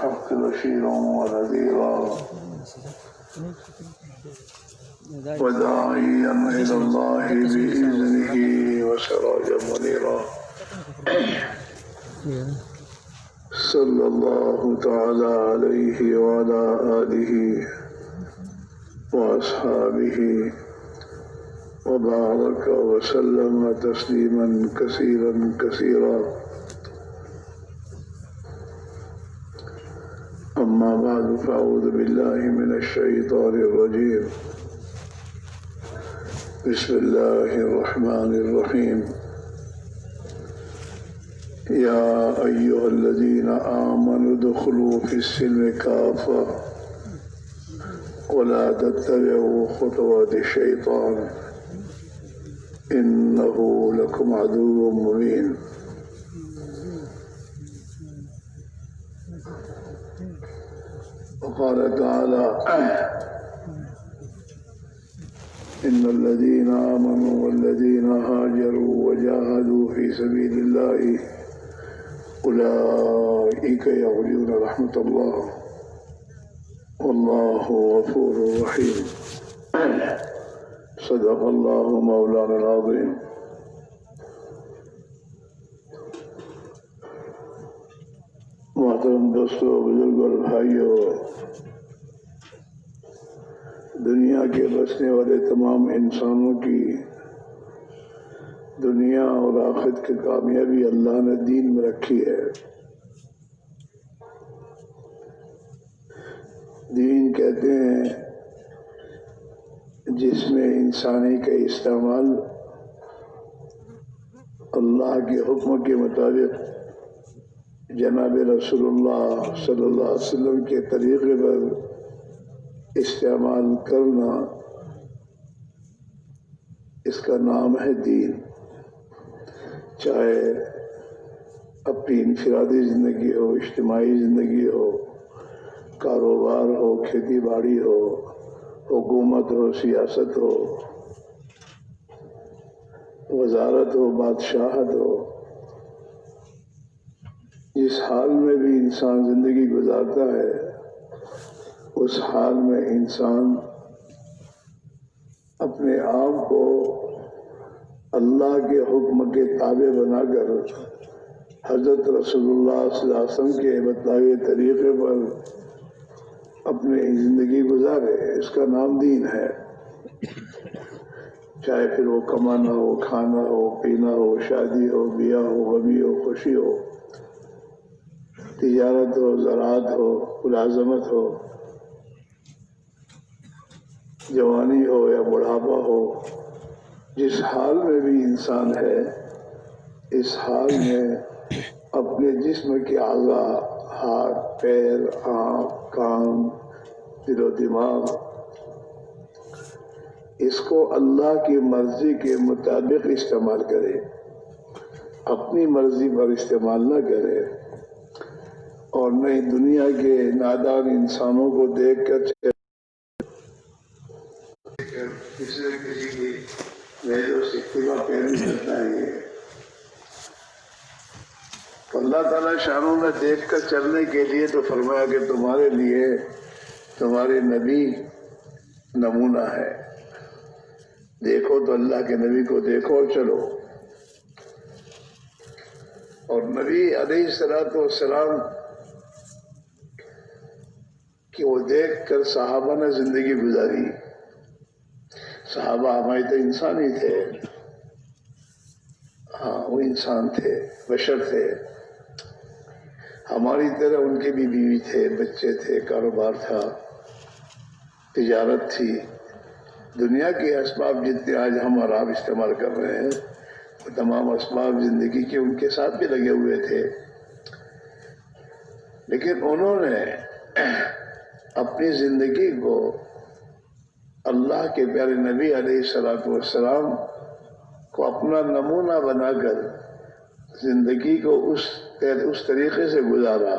بالحق بشيرا ونذيرا وداعيا إلى الله بإذنه وسراجا منيرا صلى الله تعالى عليه وعلى آله وأصحابه وبارك وسلم تسليما كثيرا كثيرا. أما بعد فأعوذ بالله من الشيطان الرجيم. بسم الله الرحمن الرحيم. يا أيها الذين آمنوا ادخلوا في السلم كافة ولا تتبعوا خطوات الشيطان إنه لكم عدو مبين. وقال تعالى إن الذين آمنوا والذين هاجروا وجاهدوا في سبيل الله أولئك يرجون رحمة الله والله غفور رحيم. صدق الله مولانا العظيم. محترم دوستو، بزرگ اور بھائیو، دنیا کے بسنے والے تمام انسانوں کی دنیا اور آخرت کی کامیابی اللہ نے دین میں رکھی ہے۔ دین کہتے ہیں جس میں انسانی کا استعمال اللہ کے حکم کے مطابق جناب رسول اللہ صلی اللہ علیہ وسلم کے طریقے پر استعمال کرنا، اس کا نام ہے دین۔ چاہے اپنی انفرادی زندگی ہو، اجتماعی زندگی ہو، کاروبار ہو، کھیتی باڑی ہو، حکومت ہو، سیاست ہو، وزارت ہو، بادشاہت ہو، جس حال میں بھی انسان زندگی گزارتا ہے اس حال میں انسان اپنے آپ کو اللہ کے حکم کے تابع بنا کر حضرت رسول اللہ صلی اللہ علیہ وسلم کے بتائے طریقے پر اپنی زندگی گزارے، اس کا نام دین ہے۔ چاہے پھر وہ کمانا ہو، کھانا ہو، پینا ہو، شادی ہو، بیاہ ہو، غمی ہو، خوشی ہو، تجارت ہو، زراعت ہو، ملازمت ہو، جوانی ہو یا بڑھاپا ہو، جس حال میں بھی انسان ہے اس حال میں اپنے جسم کے اعضاء، ہاتھ، پیر، آنکھ، کان، دل و دماغ، اس کو اللہ کی مرضی کے مطابق استعمال کرے، اپنی مرضی پر استعمال نہ کرے، اور نہ دنیا کے نادان انسانوں کو دیکھ کر کسی کی میرے استفاع نہیں کرتا ہے۔ اللہ تعالیٰ شانوں میں دیکھ کر چلنے کے لیے تو فرمایا کہ تمہارے لیے تمہارے نبی نمونہ ہے، دیکھو تو اللہ کے نبی کو دیکھو اور چلو۔ اور نبی علیہ الصلوۃ والسلام کہ وہ دیکھ کر صحابہ نے زندگی گزاری۔ صحابہ ہمارے تو انسان ہی تھے، ہاں وہ انسان تھے، بشر تھے، ہماری طرح ان کے بھی بیوی تھے، بچے تھے، کاروبار تھا، تجارت تھی۔ دنیا کے اسباب جتنے آج ہم اور آپ استعمال کر رہے ہیں وہ تمام اسباب زندگی کے ان کے ساتھ بھی لگے ہوئے تھے، لیکن انہوں نے اپنی زندگی کو اللہ کے پیارے نبی علیہ الصلوۃ والسلام کو اپنا نمونہ بنا کر زندگی کو اس طریقے سے گزارا۔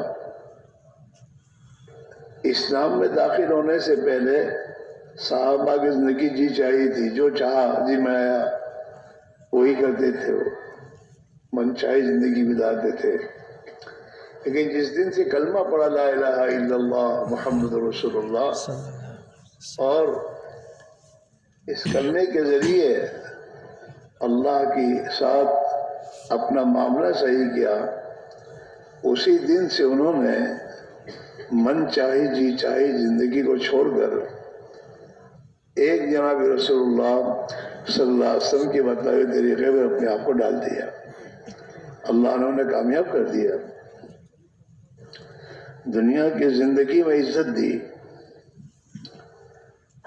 اسلام میں داخل ہونے سے پہلے صحابہ کی زندگی جی چاہی تھی، جو چاہا جی میں آیا وہی کرتے تھے، وہ من چاہی زندگی گزارتے تھے۔ لیکن جس دن سے کلمہ پڑھا لا الہ الا اللہ محمد رسول اللہ، اور اس کلمے کے ذریعے اللہ کے ساتھ اپنا معاملہ صحیح کیا، اسی دن سے انہوں نے من چاہی جی چاہی زندگی کو چھوڑ کر ایک جناب رسول اللہ صلی اللہ علیہ وسلم کے بتائے طریقے پر اپنے آپ کو ڈال دیا۔ اللہ نے انہیں کامیاب کر دیا، دنیا کی زندگی میں عزت دی،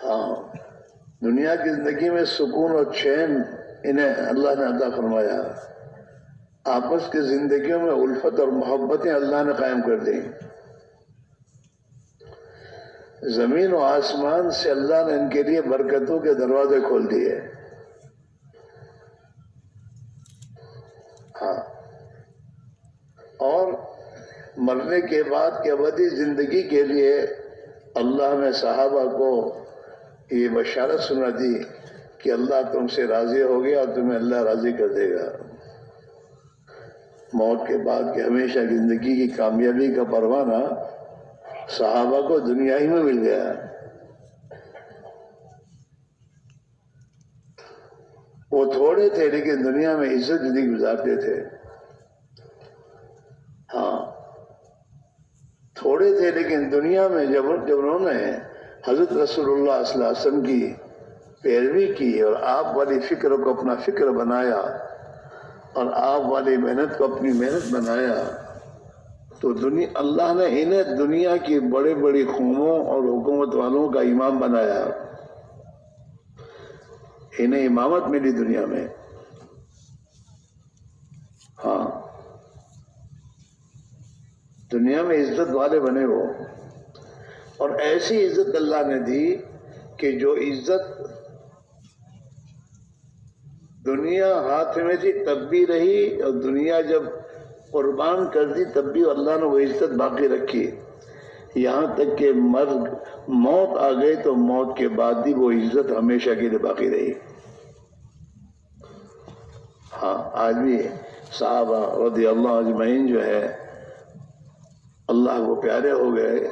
ہاں دنیا کی زندگی میں سکون اور چین انہیں اللہ نے عطا فرمایا، آپس کی زندگیوں میں الفت اور محبتیں اللہ نے قائم کر دی، زمین و آسمان سے اللہ نے ان کے لیے برکتوں کے دروازے کھول دیے، ہاں، اور مرنے کے بعد کی ابدی زندگی کے لیے اللہ نے صحابہ کو یہ بشارت سنا دی کہ اللہ تم سے راضی ہو گیا اور تمہیں اللہ راضی کر دے گا۔ موت کے بعد کی ہمیشہ زندگی کی کامیابی کا پروانہ صحابہ کو دنیا ہی میں مل گیا۔ وہ تھوڑے تھے لیکن دنیا میں عزت زندگی گزارتے تھے، ہاں تھوڑے تھے لیکن دنیا میں جب انہوں نے حضرت رسول اللہ صلی اللہ علیہ وسلم کی پیروی کی اور آپ والی فکر کو اپنا فکر بنایا اور آپ والی محنت کو اپنی محنت بنایا، تو اللہ نے انہیں دنیا کی بڑے بڑی قوموں اور حکومت والوں کا امام بنایا، انہیں امامت ملی دنیا میں، ہاں دنیا میں عزت والے بنے وہ، اور ایسی عزت اللہ نے دی کہ جو عزت دنیا ہاتھ میں تھی تب بھی رہی، اور دنیا جب قربان کر دی تب بھی اللہ نے وہ عزت باقی رکھی، یہاں تک کہ موت آ گئی تو موت کے بعد بھی وہ عزت ہمیشہ کے لیے باقی رہی۔ ہاں آج بھی صحابہ رضی اللہ اجمعین جو ہے اللہ کو پیارے ہو گئے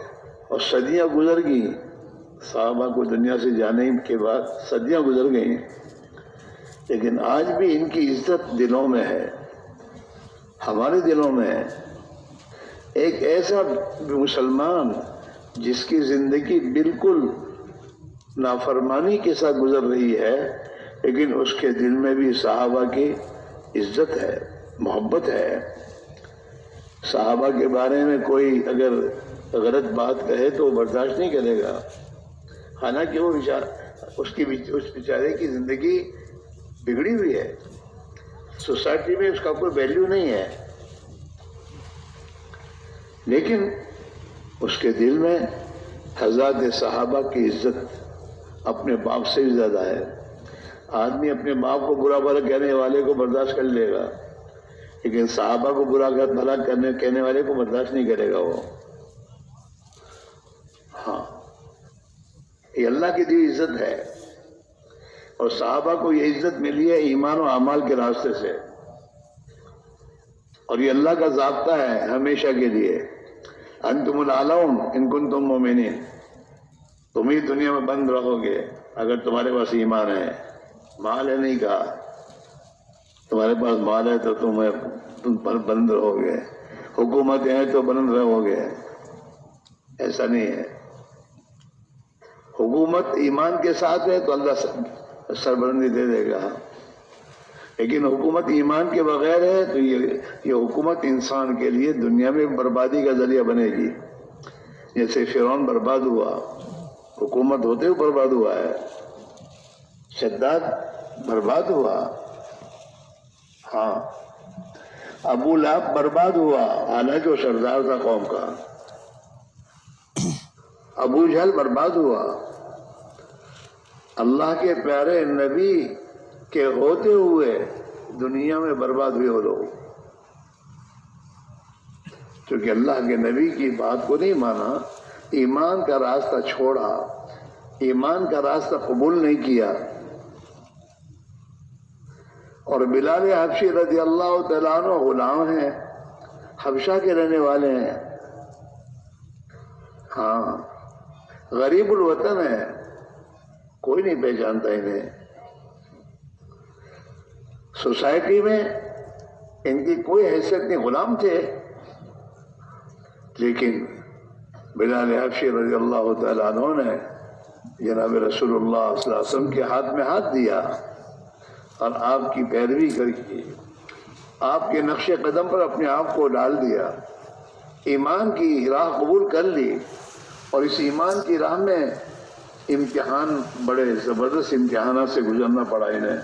اور صدیاں گزر گئیں، صحابہ کو دنیا سے جانے کے بعد صدیاں گزر گئیں، لیکن آج بھی ان کی عزت دلوں میں ہے، ہمارے دلوں میں ہے۔ ایک ایسا مسلمان جس کی زندگی بالکل نافرمانی کے ساتھ گزر رہی ہے لیکن اس کے دل میں بھی صحابہ کی عزت ہے، محبت ہے، صحابہ کے بارے میں کوئی اگر غلط بات کہے تو وہ برداشت نہیں کرے گا، حالانکہ وہ اس بیچارے کی زندگی بگڑی ہوئی ہے، سوسائٹی میں اس کا کوئی ویلیو نہیں ہے، لیکن اس کے دل میں حضرات صحابہ کی عزت اپنے باپ سے بھی زیادہ ہے۔ آدمی اپنے باپ کو برا بھلا کہنے والے کو برداشت کر لے گا لیکن صحابہ کو برا بھلا کہنے والے کو برداشت نہیں کرے گا وہ، ہاں یہ اللہ کی دی عزت ہے، اور صحابہ کو یہ عزت ملی ہے ایمان و اعمال کے راستے سے، اور یہ اللہ کا ضابطہ ہے ہمیشہ کے لیے، انتم الاعلون ان کنتم مومنین، تم ہی دنیا میں بند رہو گے اگر تمہارے پاس ایمان ہے، مال ہے نہیں کہا، تمہارے پاس مال ہے تو تم پر بند رہو گے، حکومت ہے تو بند رہو گے، ایسا نہیں ہے، حکومت ایمان کے ساتھ ہے تو اللہ سربلندی دے دے گا، لیکن حکومت ایمان کے بغیر ہے تو یہ حکومت انسان کے لیے دنیا میں بربادی کا ذریعہ بنے گی، جیسے فرعون برباد ہوا، حکومت ہوتے ہوئے برباد ہوا ہے، شداد برباد ہوا، ہاں ابو لہب برباد ہوا حالانکہ وہ سردار تھا قوم کا، ابو جہل برباد ہوا، اللہ کے پیارے نبی کے ہوتے ہوئے دنیا میں برباد ہوئے وہ لوگ، کیونکہ اللہ کے نبی کی بات کو نہیں مانا، ایمان کا راستہ چھوڑا، ایمان کا راستہ قبول نہیں کیا، اور بلال حبشی رضی اللہ تعالیٰ عنہ غلام ہیں، حبشہ کے رہنے والے ہیں، ہاں غریب الوطن ہے، کوئی نہیں پہچانتا انہیں، سوسائٹی میں ان کی کوئی حیثیت نہیں، غلام تھے، لیکن بلال حبشی رضی اللہ تعالیٰ عنہ نے جناب رسول اللہ صلی اللہ علیہ وسلم کے ہاتھ میں ہاتھ دیا اور آپ کی پیروی کر کے آپ کے نقش قدم پر اپنے آپ کو ڈال دیا، ایمان کی راہ قبول کر لی، اور اس ایمان کی راہ میں امتحان، بڑے زبردست امتحانات سے گزرنا پڑا انہیں،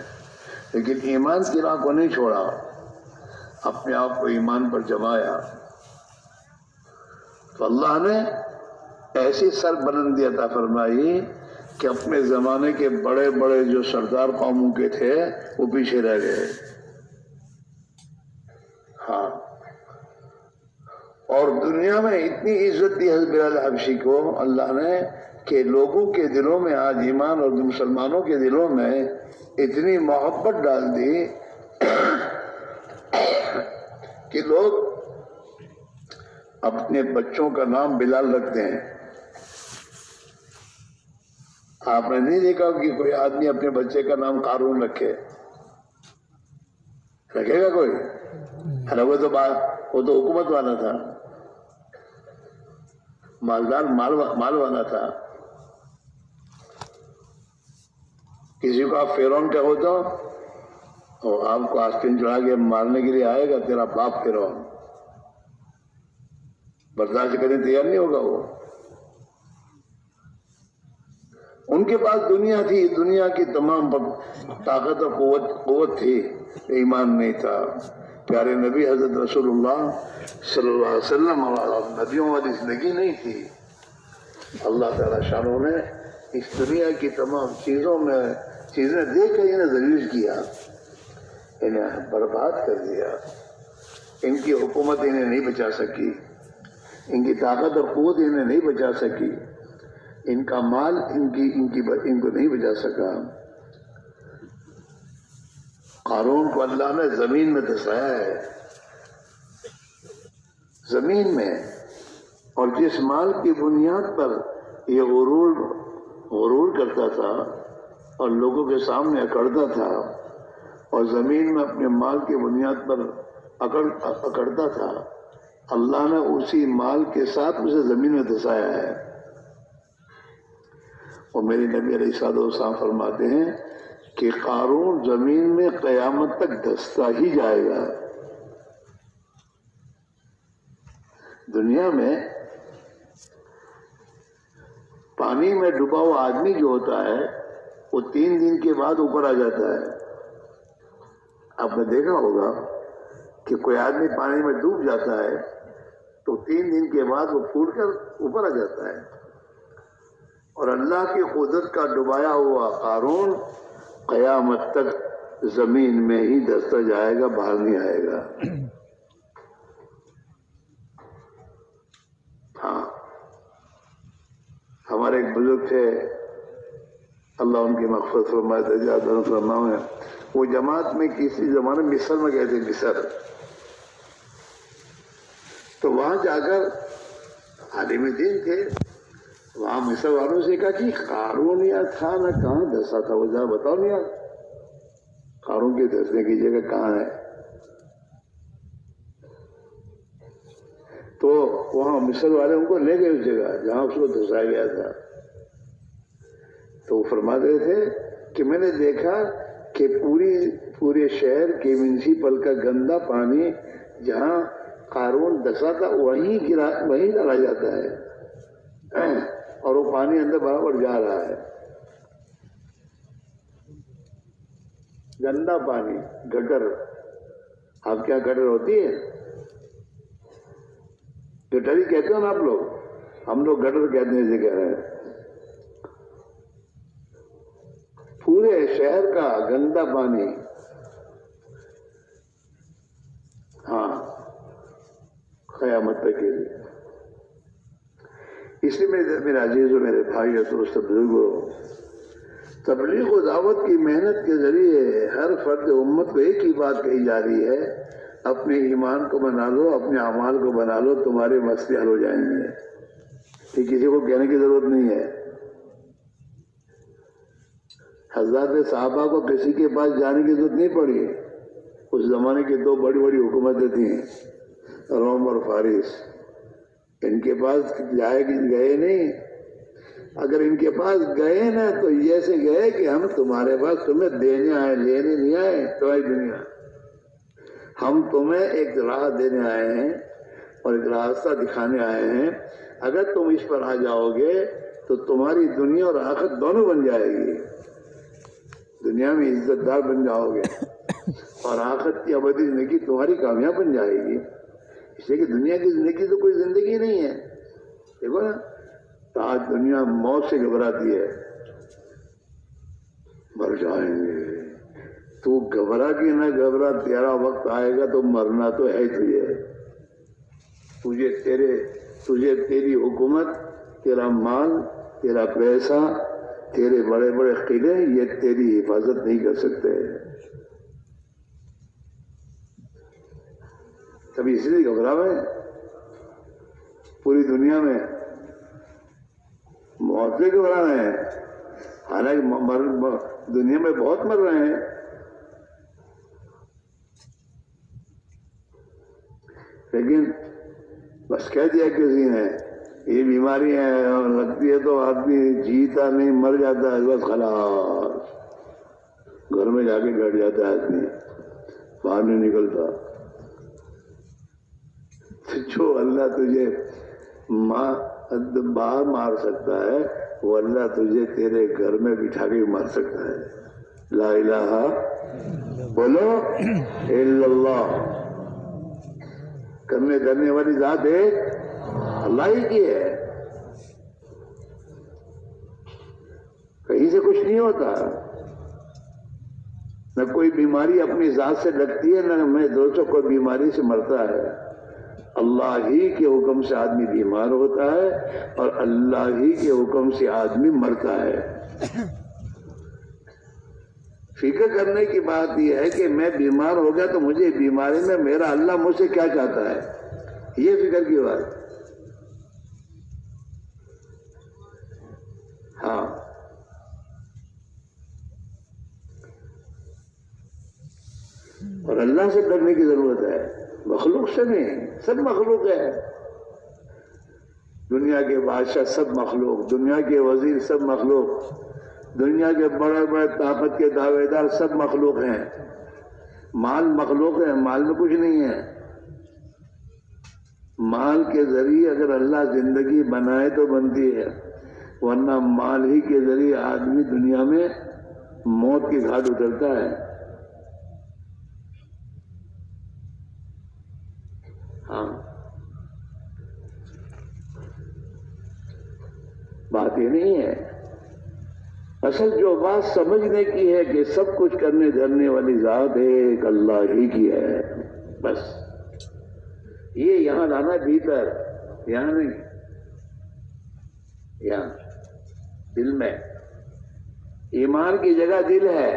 لیکن ایمان کی راہ کو نہیں چھوڑا، اپنے آپ کو ایمان پر جمایا، تو اللہ نے ایسی سر بلندی عطا فرمائی کہ اپنے زمانے کے بڑے بڑے جو سردار قوموں کے تھے وہ پیچھے رہ گئے، ہاں، اور دنیا میں اتنی عزت دی حضرت بلال حبشی کو اللہ نے کہ لوگوں کے دلوں میں آج ایمان، اور مسلمانوں کے دلوں میں اتنی محبت ڈال دی کہ لوگ اپنے بچوں کا نام بلال رکھتے ہیں۔ آپ نے نہیں دیکھا کہ کوئی آدمی اپنے بچے کا نام قارون رکھے، رکھے گا کوئی؟ ارے وہ تو حکومت والا تھا، مالدار مال والا تھا، کسی کو آپ فرعون کہو تو وہ آپ کو آستین چڑھا کے مارنے کے لیے آئے گا، تیرا باپ فرعون، برداشت کرنے تیار نہیں ہوگا وہ۔ ان کے پاس دنیا تھی، دنیا کی تمام طاقت اور قوت تھی، ایمان نہیں تھا۔ پیارے نبی حضرت رسول اللہ صلی اللہ علیہ وسلم اور نبیوں والی زندگی نہیں تھی۔ اللہ تعالیٰ شانوں نے اس دنیا کی تمام چیزیں دیکھ کر انہیں ذلیل کیا، انہیں برباد کر دیا، ان کی حکومت انہیں نہیں بچا سکی، ان کی طاقت اور قوت انہیں نہیں بچا سکی، ان کا مال ان کو نہیں بچا سکا۔ قارون کو اللہ نے زمین میں دھسایا ہے، زمین میں، اور جس مال کی بنیاد پر یہ غرور کرتا تھا اور لوگوں کے سامنے اکڑتا تھا اور زمین میں اپنے مال کی بنیاد پر اکڑتا تھا، اللہ نے اسی مال کے ساتھ اسے زمین میں دھسایا ہے۔ اور میرے نبی علیہ الصلوۃ والسلام فرماتے ہیں کہ قارون زمین میں قیامت تک دھستا ہی جائے گا۔ دنیا میں پانی میں ڈوبا ہوا آدمی جو ہوتا ہے وہ 3 دن کے بعد اوپر آ جاتا ہے۔ آپ نے دیکھا ہوگا کہ کوئی آدمی پانی میں ڈوب جاتا ہے تو 3 دن کے بعد وہ پھوٹ کر اوپر آ جاتا ہے، اور اللہ کی قدرت کا ڈبایا ہوا قارون قیامت تک زمین میں ہی دھستا جائے گا، باہر نہیں آئے گا۔ ہاں، ہمارے ایک بزرگ تھے، اللہ ان کی مغفرت فرمائے، درجات بلند فرمائے، وہ جماعت میں کسی زمانے مصر میں گئے تھے، مصر، تو وہاں جا کر عالم دین تھے، وہاں مصر والوں سے کہا کہ قارون یار تھا نہ کہاں دھسا تھا، وہ ذرا بتاؤ نہیں یار، قارون کی دھسنے کی جگہ کہاں ہے؟ تو وہاں مصر والے ان کو لے گئے اس جگہ جہاں اس کو دھسایا گیا تھا، تو وہ فرما رہے تھے کہ میں نے دیکھا کہ پورے شہر کے میونسپل کا گندا پانی جہاں قارون دھسا تھا وہیں ڈالا جاتا ہے، اور وہ پانی اندر برابر جا رہا ہے، گندا پانی، گٹر۔ آپ کیا گٹر ہوتی ہے؟ گٹر ہی کہتے ہو نا آپ لوگ، ہم لوگ گٹر کہتے ہیں، کہہ رہے ہیں پورے شہر کا گندا پانی۔ ہاں، قیامت تک کے لیے۔ اس لیے میرے عزیزوں، میرے بھائی اور دوست بزرگوں، تبلیغ و دعوت کی محنت کے ذریعے ہر فرد امت کو ایک ہی بات کہی جا رہی ہے اپنے ایمان کو بنا لو، اپنے اعمال کو بنا لو، تمہارے مسئلے حل ہو جائیں گے. یہ کسی کو کہنے کی ضرورت نہیں ہے. حضرات صحابہ کو کسی کے پاس جانے کی ضرورت نہیں پڑی. اس زمانے کی دو بڑی بڑی حکومتیں تھیں، روم اور فارس. ان کے پاس گئے نہیں. اگر ان کے پاس گئے نا تو ایسے گئے کہ ہم تمہارے پاس تمہیں دینے آئے، لینے نہیں آئے. تمہاری دنیا، ہم تمہیں ایک راہ دینے آئے ہیں اور ایک راستہ دکھانے آئے ہیں. اگر تم اس پر آ جاؤ گے تو تمہاری دنیا اور آخرت دونوں بن جائے گی. دنیا میں عزت دار بن جاؤ گے اور آخرت کی ابدی زندگی تمہاری کامیاب بن جائے گی. اس لیے کہ دنیا کی زندگی تو کوئی زندگی نہیں ہے. دیکھو نا، آج دنیا موت سے گھبراتی ہے. مر جائیں گے. تو گھبرا کہ نہ گھبرا، تیرا وقت آئے گا تو مرنا تو ہے تجھے تیری حکومت، تیرا مال، تیرا پیسہ، تیرے بڑے بڑے قلعے یہ تیری حفاظت نہیں کر سکتے. کبھی اسی لیے گھبرا ہے. پوری دنیا میں موت سے گھبرا رہے ہیں، حالانکہ دنیا میں بہت مر رہے ہیں. لیکن بس کہہ دیا کسی نے یہ بیماری ہے اور لگتی ہے تو آدمی جیتا نہیں، مر جاتا ہے. بس خلاص گھر میں جا کے بیٹھ جاتا ہے آدمی، باہر نہیں نکلتا. جو اللہ تجھے باہر مار سکتا ہے وہ اللہ تجھے تیرے گھر میں بٹھا کے مار سکتا ہے. لا الہ بولو الا اللہ. کرنے والی ذات ہے اللہ ہی کی ہے. کہیں سے کچھ نہیں ہوتا. نہ کوئی بیماری اپنی ذات سے لگتی ہے، نہ میں دوستوں کوئی بیماری سے مرتا ہے. اللہ ہی کے حکم سے آدمی بیمار ہوتا ہے اور اللہ ہی کے حکم سے آدمی مرتا ہے. فکر کرنے کی بات یہ ہے کہ میں بیمار ہو گیا تو مجھے بیماری میں میرا اللہ مجھ سے کیا چاہتا ہے، یہ فکر کی بات. ہاں، اور اللہ سے ڈرنے کی ضرورت ہے، مخلوق سے نہیں. سب مخلوق ہے. دنیا کے بادشاہ سب مخلوق، دنیا کے وزیر سب مخلوق، دنیا کے بڑے بڑے طاقت کے دعوے دار سب مخلوق ہیں. مال مخلوق ہے، مال میں کچھ نہیں ہے. مال کے ذریعے اگر اللہ زندگی بنائے تو بنتی ہے، ورنہ مال ہی کے ذریعے آدمی دنیا میں موت کی گھاٹ اترتا ہے. ہاں، بات یہ نہیں ہے. اصل جو بات سمجھنے کی ہے کہ سب کچھ کرنے دھرنے والی ذات ایک اللہ ہی کی ہے. بس یہ یہاں لانا بھیتر، یہاں نہیں، یہاں دل میں. ایمان کی جگہ دل ہے.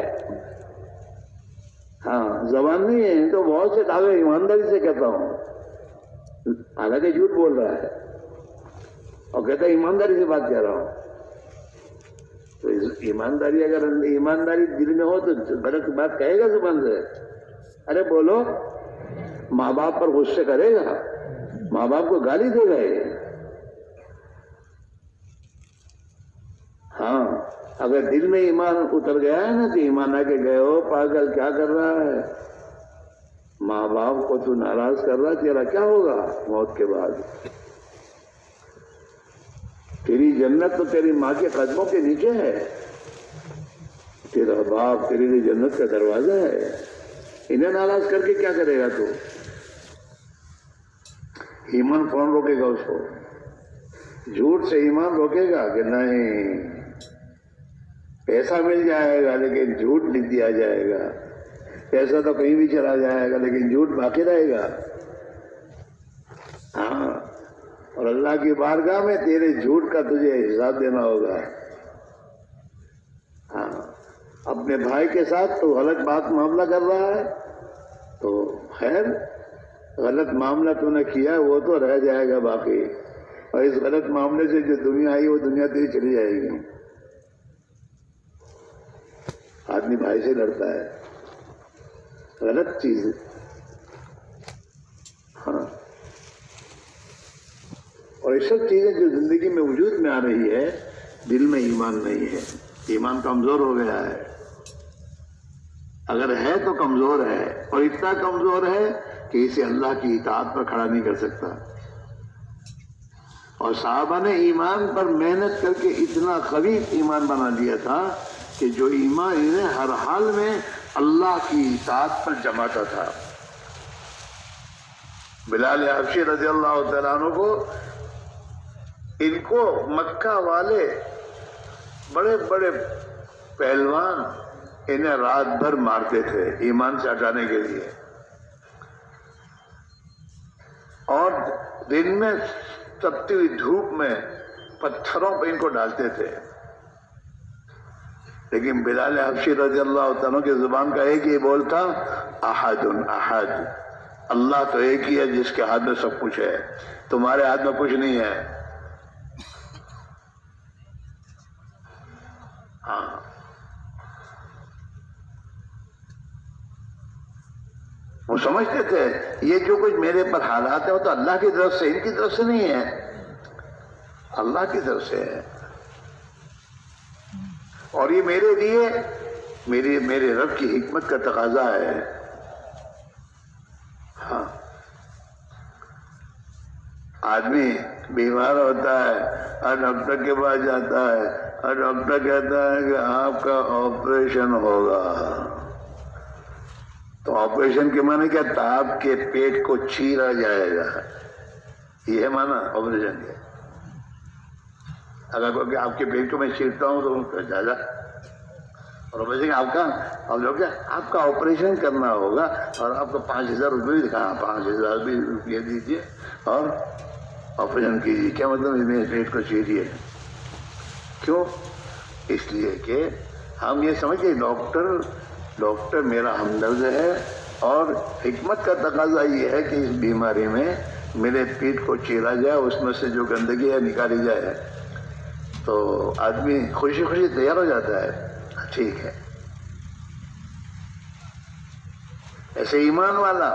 ہاں، زبان نہیں ہے تو بہت سے دعوے ایمانداری سے کہتا ہوں، حالانکہ جھوٹ بول رہا ہے اور کہتا ہے ایمانداری سے بات کہہ رہا ہوں. تو ایمانداری، اگر ایمانداری دل میں ہو تو غلط بات کہے گا زبان سے؟ ارے بولو، ماں باپ پر غصے کرے گا، ماں باپ کو گالی دے گا. ہاں، اگر دل میں ایمان اتر گیا ہے نا تو ایمان آ کے گئے ہو پاگل کیا کر رہا ہے، ماں باپ کو تو ناراض کر رہا ہے، تیرا کیا ہوگا موت کے بعد؟ تیری جنت تو تیری ماں کے قدموں کے نیچے ہے. تیرا باپ تیرے لیے جنت کا دروازہ ہے. انہیں ناراض کر کے کیا کرے گا تو؟ ایمان کون روکے گا اس کو؟ جھوٹ سے ایمان روکے گا کہ نہیں، پیسہ مل جائے گا لیکن جھوٹ لکھ دیا جائے گا. پیسہ تو کہیں بھی چلا جائے گا لیکن جھوٹ باقی رہے گا. ہاں، اور اللہ کی بارگاہ میں تیرے جھوٹ کا تجھے حساب دینا ہوگا. ہاں، اپنے بھائی کے ساتھ تو غلط بات معاملہ کر رہا ہے تو خیر، غلط معاملہ تو نے کیا وہ تو رہ جائے گا باقی، اور اس غلط معاملے سے جو دنیا آئی وہ دنیا تیری چلی جائے گی۔ آدمی بھائی سے لڑتا ہے، غلط چیز ہے، ہاں، اور یہ سب چیزیں جو زندگی میں وجود میں آ رہی ہے، دل میں ایمان نہیں ہے، ایمان کمزور ہو گیا ہے، اگر ہے تو کمزور ہے، اور اتنا کمزور ہے کہ اسے اللہ کی اطاعت پر کھڑا نہیں کر سکتا۔ اور صحابہ نے ایمان پر محنت کر کے اتنا قوی ایمان بنا دیا تھا کہ جو ایمان انہیں ہر حال میں اللہ کی اطاعت پر جماتا تھا۔ بلال حبشی رضی اللہ تعالیٰ عنہ کو، ان کو مکہ والے بڑے بڑے پہلوان انہیں رات بھر مارتے تھے ایمان سے ہٹانے کے لیے، اور دن میں تپتی ہوئی دھوپ میں پتھروں پہ ان کو ڈالتے تھے، لیکن بلال حبشی رضی اللہ تعالیٰ کی زبان کا ایک ہی بول تھا، احد احد، اللہ تو ایک ہی ہے جس کے ہاتھ میں سب کچھ ہے، تمہارے ہاتھ میں کچھ نہیں ہے۔ ہاں، وہ سمجھتے تھے یہ جو کچھ میرے پر حالات ہے وہ تو اللہ کی طرف سے، ان کی طرف سے نہیں ہے، اللہ کی طرف سے ہے، اور یہ میرے لیے میرے رب کی حکمت کا تقاضا ہے۔ ہاں، آدمی بیمار ہوتا ہے اور ڈاکٹر کے پاس جاتا ہے اور ڈاکٹر کہتا ہے کہ آپ کا آپریشن ہوگا، تو آپریشن کے معنی کیا؟ تو آپ کے پیٹ کو چیرا جائے گا، یہ ہے معنی آپریشن کے۔ اگر کوئی کہ آپ کے پیٹ کو میں چیرتا ہوں تو جا اور آپریشن آپ کا آپریشن کرنا ہوگا اور آپ کو 5,000 روپئے بھی دکھانا، 5,000 بھی روپیہ دیجیے اور آپریشن کیجیے۔ کیا مطلب میرے پیٹ کو چیریے؟ کیوں؟ اس لیے کہ ہم یہ سمجھے ڈاکٹر میرا ہمدرد ہے، اور حکمت کا تقاضا یہ ہے کہ اس بیماری میں میرے پیٹ کو چیرا جائے، اس میں سے جو گندگی ہے نکالی جائے، تو آدمی خوشی خوشی تیار ہو جاتا ہے، ٹھیک ہے۔ ایسے ایمان والا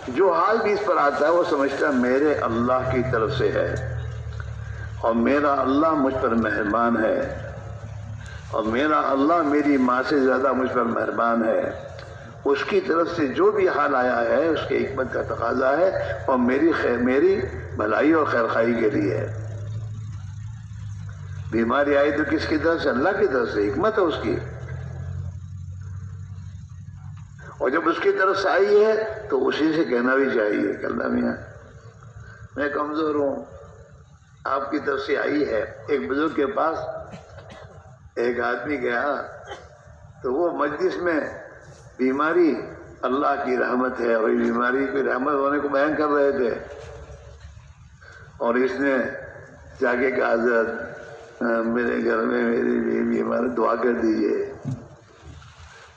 جو حال بھی اس پر آتا ہے وہ سمجھتا ہے میرے اللہ کی طرف سے ہے، اور میرا اللہ مجھ پر مہربان ہے، اور میرا اللہ میری ماں سے زیادہ مجھ پر مہربان ہے، اس کی طرف سے جو بھی حال آیا ہے اس کے حکمت کا تقاضا ہے، اور میری بھلائی اور خیرخواہی کے لیے ہے۔ بیماری آئی تو کس کی طرف سے؟ اللہ کی طرف سے، حکمت ہے اس کی، اور جب اس کی طرف سے آئی ہے تو اسی سے کہنا بھی چاہیے کہ اللہ میاں میں کمزور ہوں، آپ کی طرف سے آئی ہے۔ ایک بزرگ کے پاس ایک آدمی گیا تو وہ مجلس میں بیماری اللہ کی رحمت ہے اور بیماری کی رحمت ہونے کو بیان کر رہے تھے، اور اس نے جا کے کہا حضرت میرے گھر میں میری بیماری دعا کر دیجیے۔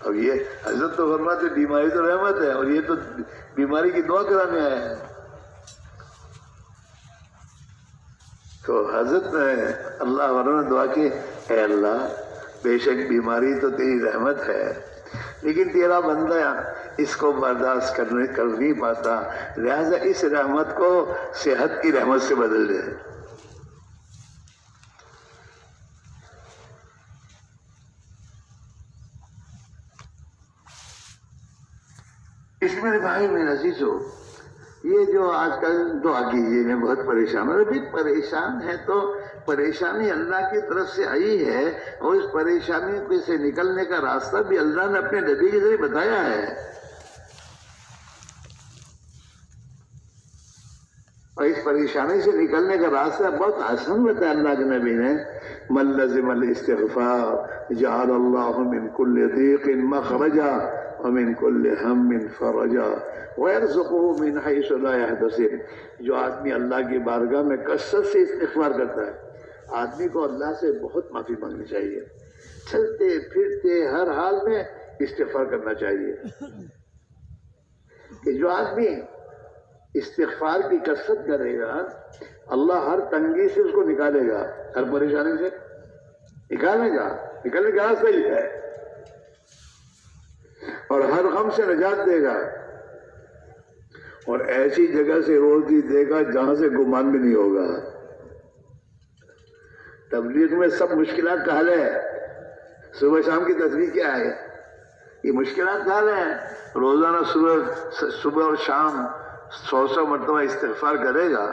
اب یہ حضرت تو فرماتے بیماری تو رحمت ہے اور یہ تو بیماری کی دعا کرانے آئے ہیں، تو حضرت نے اللہ ورنہ دعا کی، اے اللہ بے شک بیماری تو تیری رحمت ہے لیکن تیرا بندہ اس کو برداشت کر نہیں پاتا، لہذا اس رحمت کو صحت کی رحمت سے بدل دے۔ اس میرے بھائی میرے عزیزو، یہ جو آج کل دعا کیجیے میں بہت پریشان ہوں، ابھی پریشان ہے تو پریشانی اللہ کی طرف سے آئی ہے، اور اس پریشانی سے نکلنے کا راستہ بھی اللہ نے اپنے نبی کے ذریعے بتایا ہے، اور اس پریشانی سے نکلنے کا راستہ بہت آسان بتایا اللہ کے نبی نے، من لزم الاستغفار جعل اللہ من کل ضیق مخرجا ومن کل ہم فرجا وَيَرْزُقُهُ مِنْ حَيْثُ لَا يَحْتَسِبُ۔ جو آدمی اللہ کی بارگاہ میں کثرت سے استغفار کرتا ہے، آدمی کو اللہ سے بہت معافی مانگنی چاہیے، چلتے پھرتے ہر حال میں استغفار کرنا چاہیے، کہ جو آدمی استغفار کی کثرت کرے گا اللہ ہر تنگی سے اس کو نکالے گا، ہر پریشانی سے نکالے گا، نکلنے کا راستہ ہی ہے، اور ہر غم سے نجات دے گا، اور ایسی جگہ سے روزی دے گا جہاں سے گمان بھی نہیں ہوگا۔ تبلیغ میں سب مشکلات کا حل ہے۔ صبح شام کی تسبیح کیا ہے؟ یہ مشکلات کا حل ہے۔ روزانہ صبح اور شام 100 مرتبہ استغفار کرے گا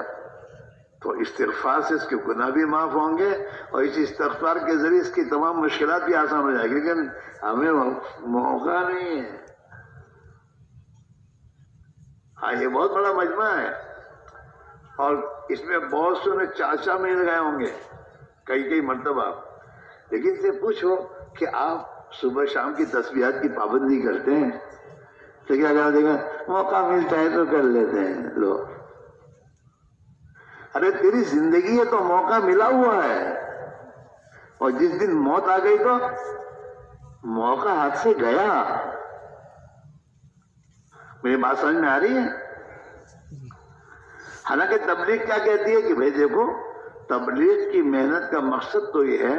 تو استغفار سے اس کے گناہ بھی معاف ہوں گے، اور اس استغفار کے ذریعے اس کی تمام مشکلات بھی آسان ہو جائے گی، لیکن ہمیں موقع نہیں ہے۔ ہاں یہ بہت بڑا مجمع ہے، اور اس میں بہت سے چاچا مل گئے ہوں گے کئی مرتبہ، لیکن سے پوچھو کہ آپ صبح شام کی تسبیحات کی پابندی کرتے ہیں تو کیا کہا دے گا موقع ملتا ہے تو کر لیتے ہیں لوگ۔ ارے تیری زندگی ہے تو موقع ملا ہوا ہے، اور جس دن موت آ گئی تو موقع ہاتھ سے گیا۔ میری بات سمجھ میں آ رہی ہے؟ حالانکہ تبلیغ کیا کہتی ہے کہ بھائی دیکھو، تبلیغ کی محنت کا مقصد تو یہ ہے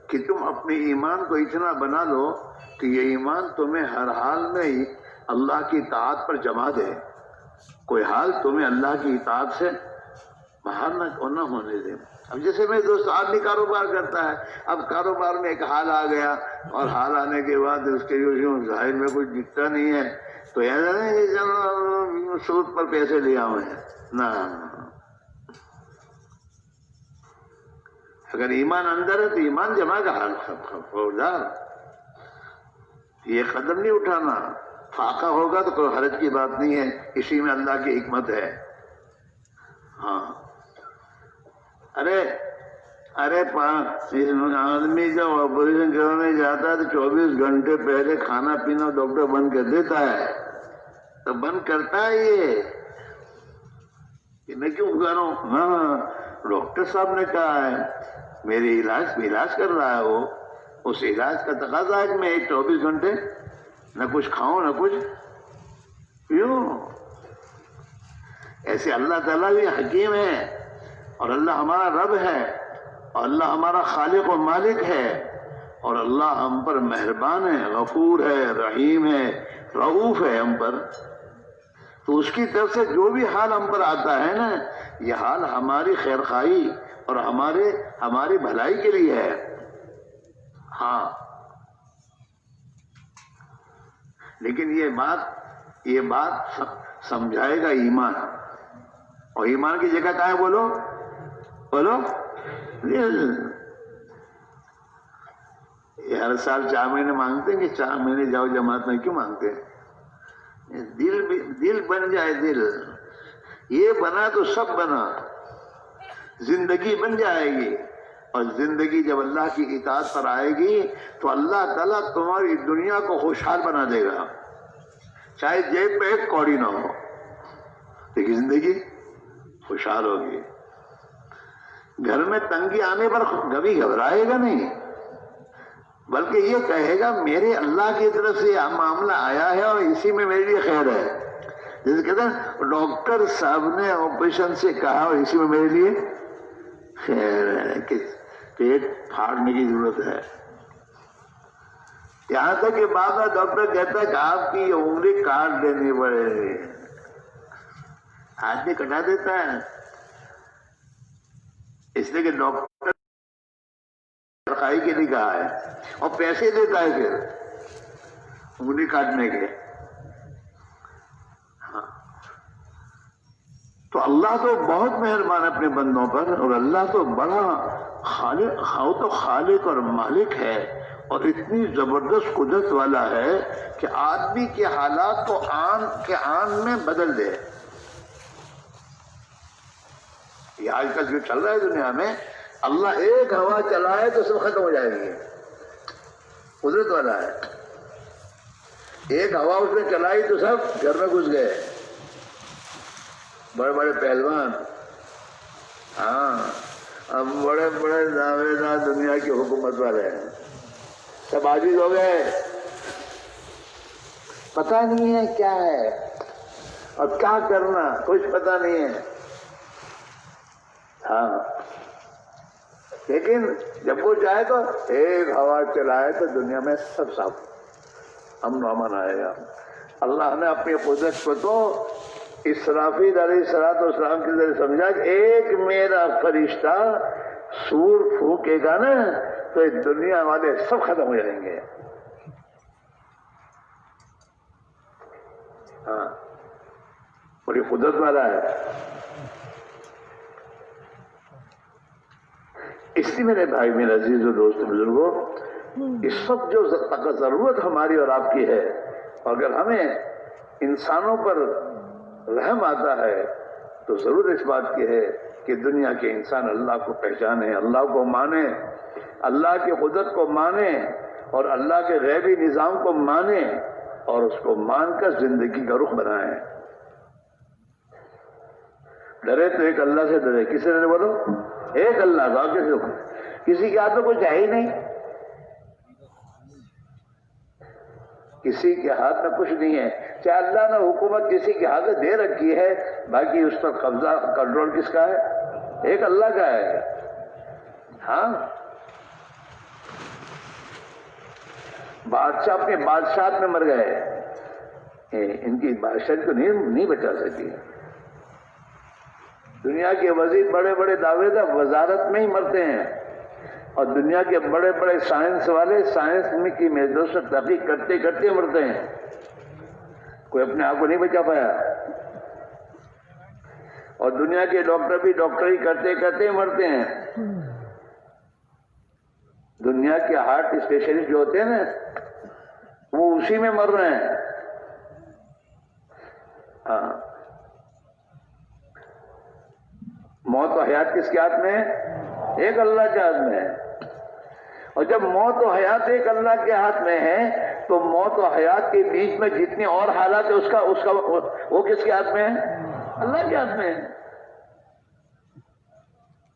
کہ تم اپنے ایمان کو اتنا بنا لو کہ یہ ایمان تمہیں ہر حال میں ہی اللہ کی اطاعت پر جما دے، کوئی حال تمہیں اللہ کی اطاعت سے باہر نہ ہونے دے۔ اب جیسے میرے دوست آدمی کاروبار کرتا ہے، اب کاروبار میں ایک حال آ گیا، اور حال آنے کے بعد اس کے ظاہر میں کچھ دکھتا نہیں ہے تو ایسا نہیں سود پر پیسے لیا ہوئے ہیں، نہ، اگر ایمان اندر ہے تو ایمان جمع کا حال خبردار، یہ قدم نہیں اٹھانا۔ فاقہ ہوگا تو کوئی حرج کی بات نہیں ہے، اسی میں اللہ کی حکمت ہے۔ ہاں ارے آدمی جب آپریشن کرانے جاتا ہے تو 24 گھنٹے پہلے کھانا پینا ڈاکٹر بند کر دیتا ہے، تو بند کرتا ہے یہ کہ میں کیوں کروں؟ ہاں ڈاکٹر صاحب نے کہا ہے، میرے علاج کر رہا ہے، وہ اس علاج کا تقاضا ہے کہ میں 24 گھنٹے نہ کچھ کھاؤں نہ کچھ پیوں۔ ایسے اللہ تعالیٰ بھی حکیم ہے، اور اللہ ہمارا رب ہے، اور اللہ ہمارا خالق و مالک ہے، اور اللہ ہم پر مہربان ہے، غفور ہے، رحیم ہے، رؤوف ہے ہم پر۔ تو اس کی طرف سے جو بھی حال ہم پر آتا ہے نا، یہ حال ہماری خیر خواہی اور ہماری بھلائی کے لیے ہے۔ ہاں لیکن یہ بات سمجھائے گا ایمان، اور ایمان کی جگہ کہاں ہے؟ بولو یہ ہر سال 4 مہینے مانگتے ہیں کہ 4 مہینے جاؤ جماعت میں، کیوں مانگتے ہیں؟ دل بن جائے، دل یہ بنا تو سب بنا، زندگی بن جائے گی، اور زندگی جب اللہ کی اطاعت پر آئے گی تو اللہ تعالیٰ تمہاری دنیا کو خوشحال بنا دے گا، چاہے جیب میں 1 کوڑی نہ ہو، لیکن زندگی خوشحال ہوگی۔ گھر میں تنگی آنے پر کبھی گھبرائے گا نہیں، بلکہ یہ کہے گا میرے اللہ کی طرف سے یہ معاملہ آیا ہے اور اسی میں میرے لیے خیر ہے۔ جیسے کہتے ہیں ڈاکٹر صاحب نے آپریشن سے کہا اور اسی میں میرے لیے خیر ہے کہ پیٹ پھاڑنے کی ضرورت ہے۔ یہاں تک کہ بعض ڈاکٹر کہتا ہے کہ آپ کی یہ انگلی کاٹ دینی پڑے گی، آدمی کٹا دیتا ہے، اس لیے کہ ڈاکٹر خائی کے لیے کہا ہے، اور پیسے دیتا ہے پھر انگلی کاٹنے کے۔ ہاں تو اللہ تو بہت مہربان اپنے بندوں پر، اور اللہ تو بڑا خالق اور مالک ہے، اور اتنی زبردست قدرت والا ہے کہ آدمی کے حالات کو آن کے آن میں بدل دے۔ یہ آج کل جو چل رہا ہے دنیا میں، اللہ ایک ہوا چلائے تو سب ختم ہو جائے گی، قدرت والا ہے۔ ایک ہوا اس نے چلائی تو سب گھر میں گھس گئے، بڑے بڑے پہلوان، ہاں اب بڑے بڑے دعوے دار دنیا کی حکومت والے ہیں، سب عاجز ہو گئے، پتہ نہیں ہے کیا ہے۔ اور کیا کرنا کچھ پتا نہیں ہے. ہاں لیکن جب وہ جائے تو ایک ہوا چلائے تو دنیا میں سب صاف امن و امن آئے گا. اللہ نے اپنی قدرت کو تو اسرافیل علیہ السلام کے ذریعے سمجھا کہ ایک میرا فرشتہ سور پھونکے گا نا تو اس دنیا والے سب ختم ہو جائیں گے. ہاں بڑی قدرت والا ہے. اس لیے میرے بھائی میرے عزیز و دوست بزرگوں، اس وقت جو ضرورت ہماری اور آپ کی ہے، اگر ہمیں انسانوں پر رحم آتا ہے تو ضرور اس بات کی ہے کہ دنیا کے انسان اللہ کو پہچانے، اللہ کو مانے، اللہ کی قدرت کو مانے اور اللہ کے غیبی نظام کو مانے اور اس کو مان کر زندگی کا رخ بنائیں. ڈرے تو ایک اللہ سے ڈرے. کس سے ڈرے بولو؟ ایک اللہ کا. کسی کے ہاتھ میں کچھ ہے ہی نہیں، کسی کے ہاتھ میں کچھ نہیں ہے. چاہے اللہ نے حکومت کسی کے ہاتھ میں دے رکھی ہے، باقی اس پر قبضہ کنٹرول کس کا ہے؟ ایک اللہ کا ہے. ہاں بادشاہ اپنے بادشاہت میں مر گئے، ان کی بادشاہت کو نہیں بچا سکی. دنیا کے وزیر بڑے بڑے دعوے دار وزارت میں ہی مرتے ہیں، اور دنیا کے بڑے بڑے سائنس والے سائنس میں کی محدود سے تحقیق کرتے کرتے مرتے ہیں. کوئی اپنے آپ کو نہیں بچا پایا. اور دنیا کے ڈاکٹر بھی ڈاکٹری کرتے کرتے مرتے ہیں. دنیا کے ہارٹ اسپیشلسٹ جو ہوتے ہیں نا وہ اسی میں مر رہے ہیں. ہاں موت و حیات کس کے ہاتھ میں ہے؟ ایک اللہ کے ہاتھ میں ہے. اور جب موت و حیات ایک اللہ کے ہاتھ میں ہے تو موت و حیات کے بیچ میں جتنے اور حالات ہیں اس کا وہ کس کے ہاتھ میں ہے؟ اللہ کے ہاتھ میں ہے.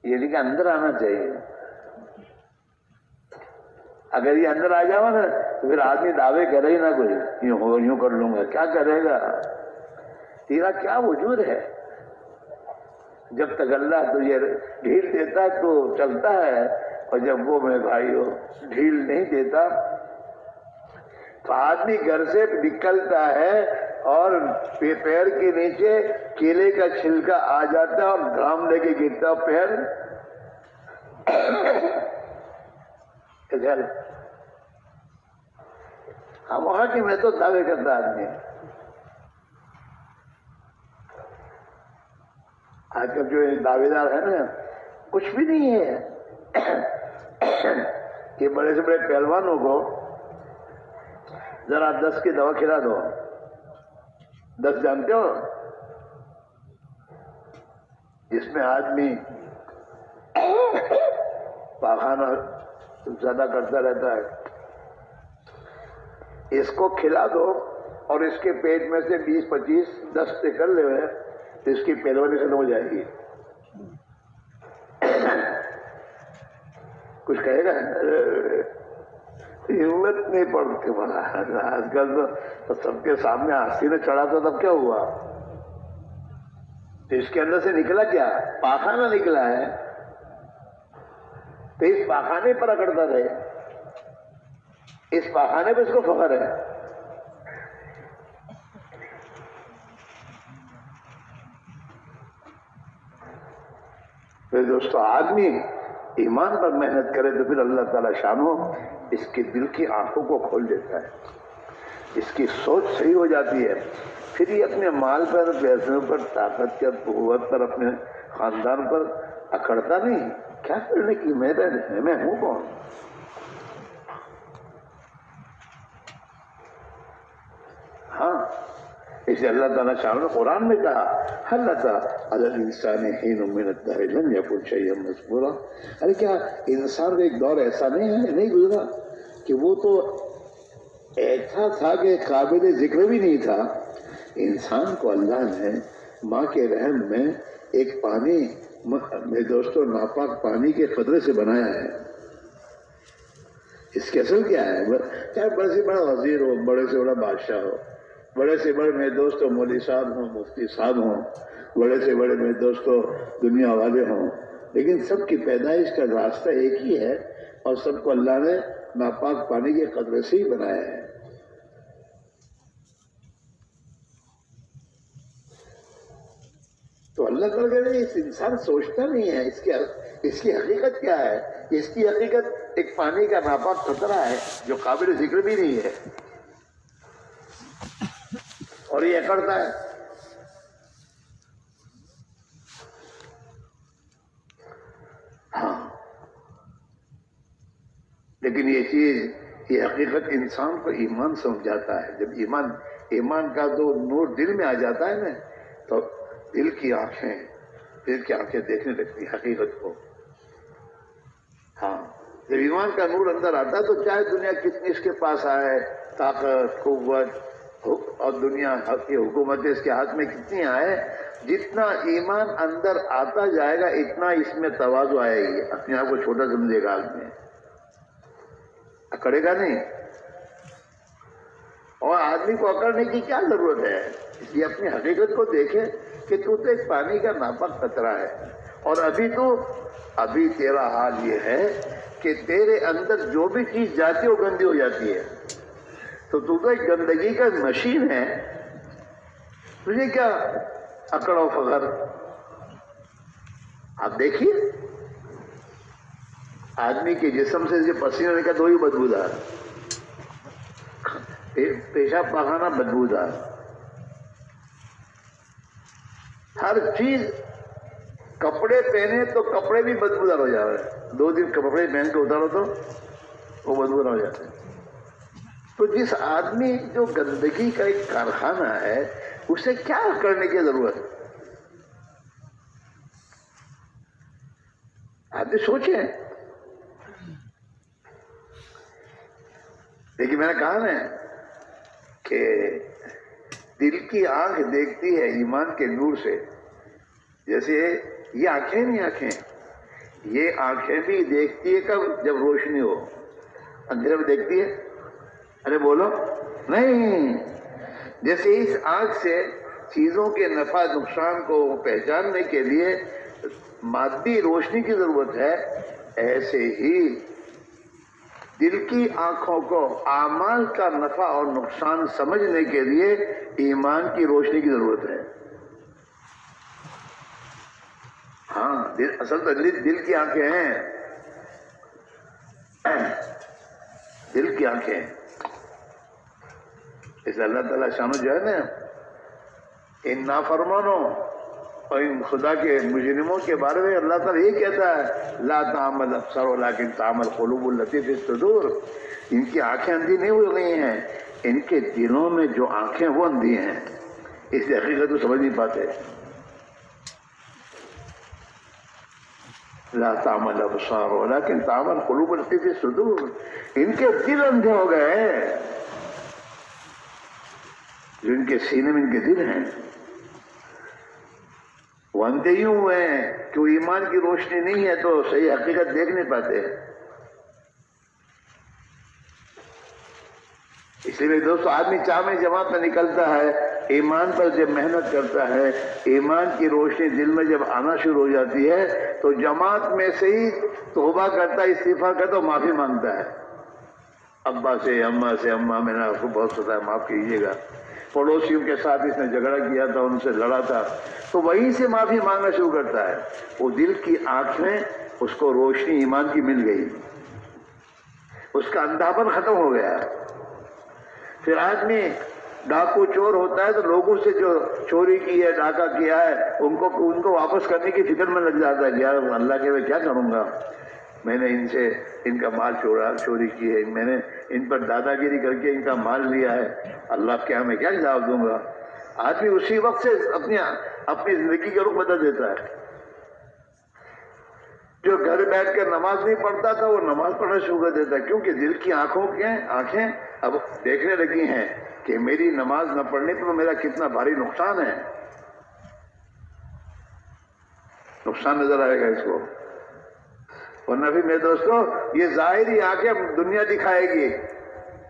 یہ لیکن اندر آنا چاہیے. اگر یہ اندر آ جاؤ نا تو پھر آدمی دعوے کرے ہی نہ کوئی یوں کر لوں گا. کیا کرے گا؟ تیرا کیا وجود ہے؟ جب تک اللہ تجھے ڈھیل دیتا ہے تو چلتا ہے، اور جب وہ میں بھائیو ڈھیل نہیں دیتا تو آدمی گھر سے نکلتا ہے اور پیر کے نیچے کیلے کا چھلکا آ جاتا ہے اور گھام لے کے گرتا پیر. ہم وہاں کی میں تو دعوے کرتا آدمی. آج کل جو دعوے دار ہے نا کچھ بھی نہیں ہے کہ بڑے سے بڑے پہلوانوں کو ذرا 10 کی دوا کھلا دو. 10 جانتے ہو جس میں آدمی پاخانہ زیادہ کرتا رہتا ہے، اس کو کھلا دو اور اس کے پیٹ میں سے 20-25 10 سے کر لے ہوئے تو اس کی پہلوانی ختم ہو جائے گی. کچھ کہے گا؟ ہمت نہیں پڑتی. بڑا آج کل تو سب کے سامنے ہنسی نے چڑھا تھا تب کیا ہوا؟ تو اس کے اندر سے نکلا کیا؟ پاخانہ نکلا ہے. تو اس پاخانے پر اکڑتا رہے، اس پاخانے پہ اس کو فخر ہے. پھر دوستو آدمی ایمان پر محنت کرے تو پھر اللہ تعالیٰ شانو اس کے دل کی آنکھوں کو کھول دیتا ہے، اس کی سوچ صحیح ہو جاتی ہے. پھر یہ اپنے مال پر، پیسوں پر، طاقت پر، قوت پر، اپنے خاندان پر اکڑتا نہیں. کیا کرنے کی میں ہوں کون؟ ہاں اسے اللہ تعالیٰ شاہ نے قرآن میں کہا اللہ تعالیٰ الانسان حین من الدہر لم یکن شیئا مذکورا. ارے کیا انسان کا ایک دور ایسا نہیں گزرا کہ وہ تو ایسا تھا کہ قابل ذکر بھی نہیں تھا. انسان کو اللہ نے ماں کے رحم میں ایک پانی میں دوستو ناپاک پانی کے قطرے سے بنایا ہے. اس کی اصل کیا ہے؟ چاہے بڑے سے بڑا وزیر ہو، بڑے سے بڑا بادشاہ ہو، بڑے سے بڑے میرے دوستوں مولوی صاحب ہوں، مفتی صاحب ہوں، بڑے سے بڑے میرے دوستوں دنیا والے ہوں، لیکن سب کی پیدائش کا راستہ ایک ہی ہے، اور سب کو اللہ نے ناپاک پانی کے قطرے سے ہی بنایا ہے۔ تو اللہ تعالیٰ کہتے ہیں اس انسان سوچتا نہیں ہے اس کی حقیقت کیا ہے۔ اس کی حقیقت ایک پانی کا ناپاک قطرہ ہے جو قابل ذکر بھی نہیں ہے، اور یہ اکڑتا ہے۔ ہاں، لیکن یہ چیز، یہ حقیقت انسان کو ایمان سمجھاتا ہے۔ جب ایمان کا تو نور دل میں آ جاتا ہے نا، تو دل کی آنکھیں دیکھنے لگتی حقیقت کو۔ ہاں، جب ایمان کا نور اندر آتا ہے تو چاہے دنیا کتنی اس کے پاس آئے، طاقت، قوت اور دنیا کی حکومتیں اس کے ہاتھ میں کتنی آئے، جتنا ایمان اندر آتا جائے گا اتنا اس میں تواضع آئے گی، اپنے آپ کو چھوٹا سمجھے گا، آدمی اکڑے گا نہیں۔ اور آدمی کو اکڑنے کی کیا ضرورت ہے؟ اس لیے اپنی حقیقت کو دیکھے کہ تو ایک پانی کا ناپاک قطرہ ہے، اور ابھی تیرا حال یہ ہے کہ تیرے اندر جو بھی چیز جاتی ہے وہ گندی ہو جاتی ہے، تو ایک گندگی کا مشین ہے، تجھے کیا اکڑ و فخر؟ آپ دیکھیے آدمی کے جسم سے پسینہ نکلتا وہی بدبودار، پیشاب پخانا بدبودار، ہر چیز۔ کپڑے پہنے تو کپڑے بھی بدبودار ہو جا رہے ہیں، 2 دن کپڑے پہن کے اتارو تو وہ بدبودار ہو جاتے ہیں۔ تو جس آدمی جو گندگی کا ایک کارخانہ ہے، اسے کیا کرنے کی ضرورت ہے؟ آدمی سوچیں۔ لیکن میں نے کہا نا کہ دل کی آنکھ دیکھتی ہے ایمان کے نور سے، جیسے یہ آنکھیں نہیں، یہ آنکھیں بھی دیکھتی ہے کب؟ جب روشنی ہو، اندھیرے میں دیکھتی ہے؟ ارے بولو نہیں۔ جیسے اس آنکھ سے چیزوں کے نفع نقصان کو پہچاننے کے لیے مادی روشنی کی ضرورت ہے، ایسے ہی دل کی آنکھوں کو اعمال کا نفع اور نقصان سمجھنے کے لیے ایمان کی روشنی کی ضرورت ہے۔ ہاں، اصل تو دل کی آنکھیں ہیں، دل کی آنکھیں۔ اس اللہ تعالیٰ شانو جو ہے نا، ان نافرمانوں اور ان خدا کے مجرموں کے بارے میں اللہ تعالیٰ یہ کہتا ہے، لا تعمل ابصار ولکن تعمل قلوب التي في الصدور۔ ان کی آنکھیں اندھی نہیں ہو گئی ہیں، ان کے دلوں میں جو آنکھیں وہ اندھی ہیں، اس لیے حقیقت کو سمجھ نہیں پاتے۔ لا تعمل ابصار ولکن تعمل قلوب التي في الصدور۔ ان کے دل اندھے ہو گئے، جو ان کے سینے میں ان کے دل ہیں وہ اندھے یوں ہوئے ہیں کہ وہ ایمان کی روشنی نہیں ہے تو صحیح حقیقت دیکھ نہیں پاتے۔ اس لیے دوستو، آدمی چاہ جماعت میں نکلتا ہے، ایمان پر جب محنت کرتا ہے، ایمان کی روشنی دل میں جب آنا شروع ہو جاتی ہے تو جماعت میں سے ہی توبہ کرتا ہے، استغفار کرتا ہے، معافی مانگتا ہے، ابا سے، اماں میں نے آپ کو بہت ستایا، معاف کیجیے گا۔ پڑوسیوں کے ساتھ اس نے جھگڑا کیا تھا، ان سے لڑا تھا، تو وہیں سے معافی مانگنا شروع کرتا ہے۔ وہ دل کی آنکھ میں اس کو روشنی ایمان کی مل گئی، اس کا اندھاپن ختم ہو گیا۔ پھر آدمی ڈاکو چور ہوتا ہے تو لوگوں سے جو چوری کی ہے، ڈاکہ کیا ہے، ان کو واپس کرنے کی فکر میں لگ جاتا ہے کہ یار اللہ کے میں کیا کروں گا، میں نے ان سے ان کا مال چوری کی ہے، میں نے ان پر دادا گیری کر کے ان کا مال لیا ہے، اللہ کے ہاں میں کیا جواب دوں گا۔ آدمی اسی وقت سے اپنی زندگی کا رخ بدل دیتا ہے۔ جو گھر بیٹھ کر نماز نہیں پڑھتا تھا وہ نماز پڑھنا شروع کر دیتا ہے، کیونکہ دل کی آنکھیں اب دیکھنے لگی ہیں کہ میری نماز نہ پڑھنے پر میرا کتنا بھاری نقصان ہے، نقصان نظر آئے گا اس کو۔ ورنہ بھی میرے دوستو، یہ ظاہری آنکھیں دنیا دکھائے گی،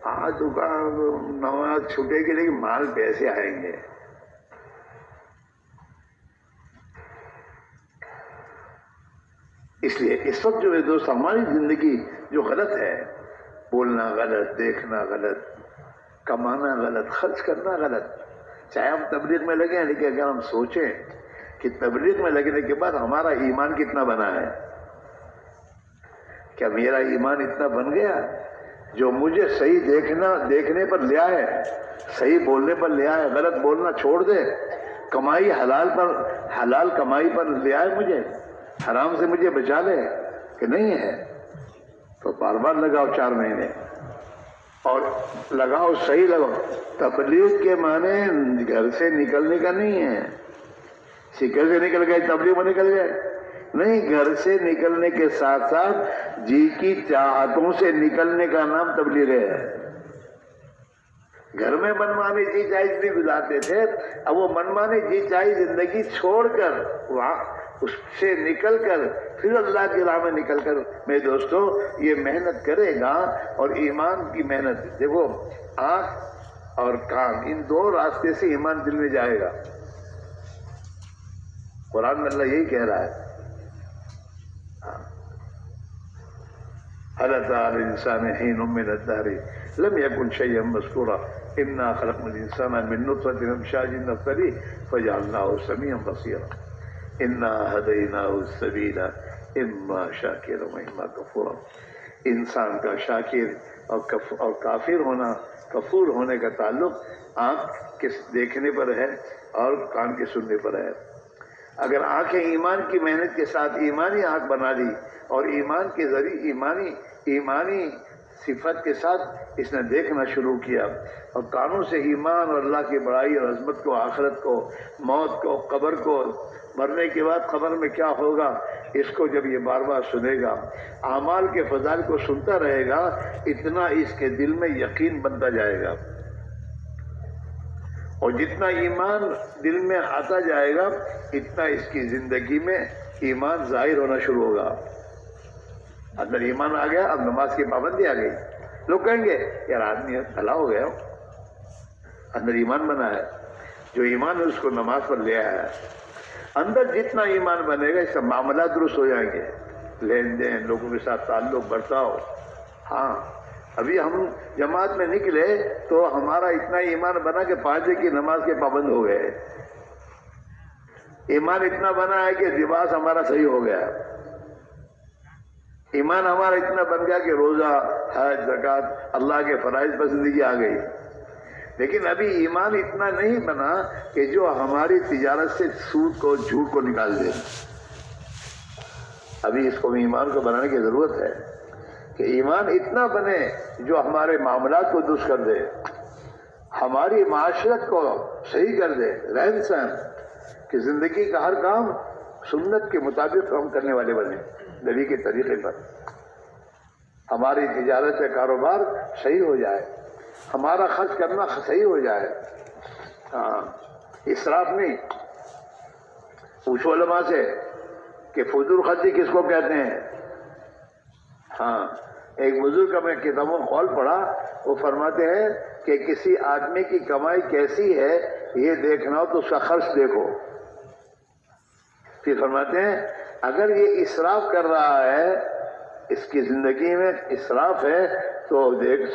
ہاں دکان نماز چھوٹے گی لیکن مال پیسے آئیں گے. اس لیے اس وقت جو ہے دوست ہماری زندگی جو غلط ہے، بولنا غلط، دیکھنا غلط، کمانا غلط، خرچ کرنا غلط. چاہے ہم تبلیغ میں لگے ہیں لیکن اگر ہم سوچیں کہ تبلیغ میں لگنے کے بعد ہمارا ایمان کتنا بنا ہے، کیا میرا ایمان اتنا بن گیا جو مجھے صحیح دیکھنے پر لیا ہے، صحیح بولنے پر لیا ہے، غلط بولنا چھوڑ دے، کمائی حلال کمائی پر لیا ہے، مجھے حرام سے مجھے بچا لے کہ نہیں ہے؟ تو بار بار لگاؤ 4 مہینے اور لگاؤ، صحیح لگاؤ. تبلیغ کے معنی گھر سے نکلنے کا نہیں ہے، سکے سے نکل گئے تبلیغ میں نکل گئے نہیں. گھر سے نکلنے کے ساتھ ساتھ جی کی چاہتوں سے نکلنے کا نام تبلیغ ہے. گھر میں منمانی جی چاہی بھی گزارتے تھے، اب وہ منمانی جی چاہی زندگی چھوڑ کر وہاں اس سے نکل کر پھر اللہ کی راہ میں نکل کر میرے دوستو یہ محنت کرے گا. اور ایمان کی محنت دیکھو، آنکھ اور کان ان 2 راستے سے ایمان دل میں جائے گا. قرآن میں اللہ یہی کہہ رہا ہے، هل أتى على الإنسان حين من الدهر لم يكن شيئا مذكورا إنا خلقنا الإنسان من نطفة أمشاج نبتليه فجعلناه سميعا بصيرا إنا هديناه السبيل إما شاكرا وإما كفورا. انسان کا شاکر اور کافر ہونا، کفور ہونے کا تعلق آنکھ کے دیکھنے پر ہے اور کان کے سننے پر ہے. اگر آنکھیں ایمان کی محنت کے ساتھ ایمانی آنکھ بنا لی اور ایمان کے ذریعے ایمانی صفت کے ساتھ اس نے دیکھنا شروع کیا اور کانوں سے ایمان اور اللہ کی بڑائی اور عظمت کو، آخرت کو، موت کو، قبر کو، مرنے کے بعد قبر میں کیا ہوگا، اس کو جب یہ بار بار سنے گا، اعمال کے فضائل کو سنتا رہے گا، اتنا اس کے دل میں یقین بنتا جائے گا. اور جتنا ایمان دل میں آتا جائے گا اتنا اس کی زندگی میں ایمان ظاہر ہونا شروع ہوگا. اندر ایمان آ گیا، اب نماز کی پابندی آ گئی. لوگ کہیں گے یار آدمی بھلا ہو گیا، اندر ایمان بنا ہے. جو ایمان ہے اس کو نماز پر لے آیا ہے. اندر جتنا ایمان بنے گا اس کا معاملات درست ہو جائیں گے، لین دین، لوگوں کے ساتھ تعلق، برتاؤ. ہاں ابھی ہم جماعت میں نکلے تو ہمارا اتنا ایمان بنا کہ 5 کی نماز کے پابند ہو گئے. ایمان اتنا بنا ہے کہ لباس ہمارا صحیح ہو گیا. ایمان ہمارا اتنا بن گیا کہ روزہ، حج، زکوٰۃ، اللہ کے فرائض پر زندگی آ گئی. لیکن ابھی ایمان اتنا نہیں بنا کہ جو ہماری تجارت سے سود کو، جھوٹ کو نکال دے. ابھی اس کو ایمان کو بنانے کی ضرورت ہے کہ ایمان اتنا بنے جو ہمارے معاملات کو درست کر دے، ہماری معاشرت کو صحیح کر دے، رہن سہن کہ زندگی کا ہر کام سنت کے مطابق ہم کرنے والے بنے، نبی کے طریقے پر. ہماری تجارت کا کاروبار صحیح ہو جائے، ہمارا خرچ کرنا صحیح ہو جائے. ہاں اسراف نہیں. پوچھو علماء سے کہ فضول خرچی کس کو کہتے ہیں. ہاں ایک بزرگ کا میں کتابوں قول پڑھا، وہ فرماتے ہیں کہ کسی آدمی کی کمائی کیسی ہے یہ دیکھنا ہو تو اس کا خرچ دیکھو. پھر فرماتے ہیں اگر یہ اسراف کر رہا ہے، اس کی زندگی میں اسراف ہے، تو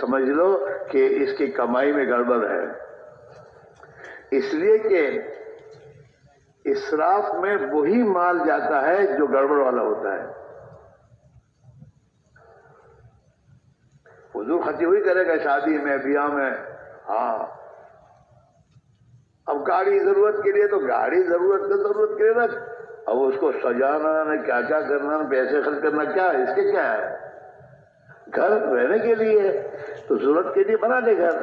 سمجھ لو کہ اس کی کمائی میں گڑبڑ ہے. اس لیے کہ اسراف میں وہی مال جاتا ہے جو گڑبڑ والا ہوتا ہے. فضول خرچی وہی کرے گا شادی میں، بیاہ میں. ہاں اب گاڑی ضرورت کے لیے تو گاڑی ضرورت کے لیے رکھ، اب اس کو سجانا نہ کیا کیا کرنا، پیسے خرچ کرنا، کیا ہے اس کے کیا ہے. گھر رہنے کے لیے تو ضرورت کے لیے بنا دے گھر.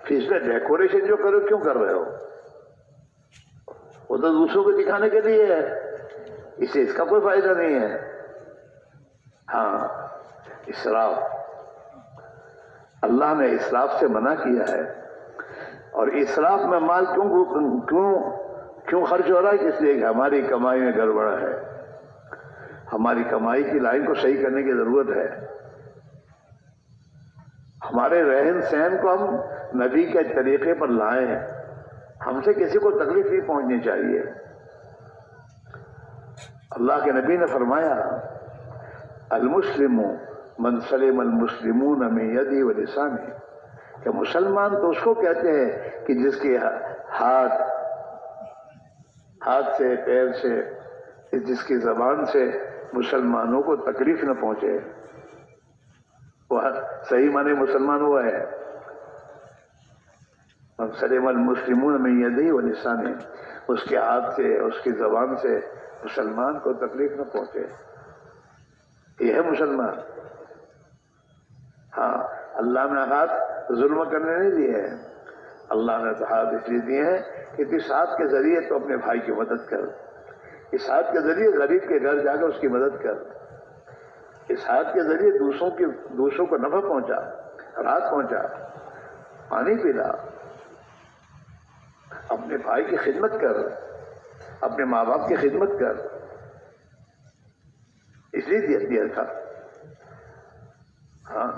پھر اس میں ڈیکوریشن جو کرو کیوں کر رہے ہو؟ وہ تو دوسروں کو دکھانے کے لیے ہے، اسے اس کا کوئی فائدہ نہیں ہے. ہاں اسراف، اللہ نے اسراف سے منع کیا ہے. اور اسراف میں مال کیوں خرچ ہو رہا ہے؟ اس لیے کہ ہماری کمائی میں گڑبڑ ہے. ہماری کمائی کی لائن کو صحیح کرنے کی ضرورت ہے. ہمارے رہن سہن کو ہم نبی کے طریقے پر لائیں ہیں. ہم سے کسی کو تکلیف نہیں پہنچنی چاہیے. اللہ کے نبی نے فرمایا المسلم من سلم المسلمون من یدہ و لسانہ، کہ مسلمان تو اس کو کہتے ہیں کہ جس کے ہاتھ سے، پیر سے، جس کی زبان سے مسلمانوں کو تکلیف نہ پہنچے، وہ صحیح معنی مسلمان ہوا ہے. من سلم المسلمون من یدہ و لسانہ، اس کے ہاتھ سے، اس کی زبان سے مسلمان کو تکلیف نہ پہنچے، یہ ہے مسلمان. ہاں، اللہ نے ہاتھ ظلم کرنے نہیں دیے ہیں. اللہ نے ہاتھ اس لیے دیے ہیں کہ اس ہاتھ کے ذریعے تو اپنے بھائی کی مدد کر، اس ہاتھ کے ذریعے غریب کے گھر جا کر اس کی مدد کر، اس ہاتھ کے ذریعے دوسروں کو نفع پہنچا، راحت پہنچا، پانی پلا، اپنے بھائی کی خدمت کر، اپنے ماں باپ کی خدمت کر. اس لیے دیا تھا. ہاں،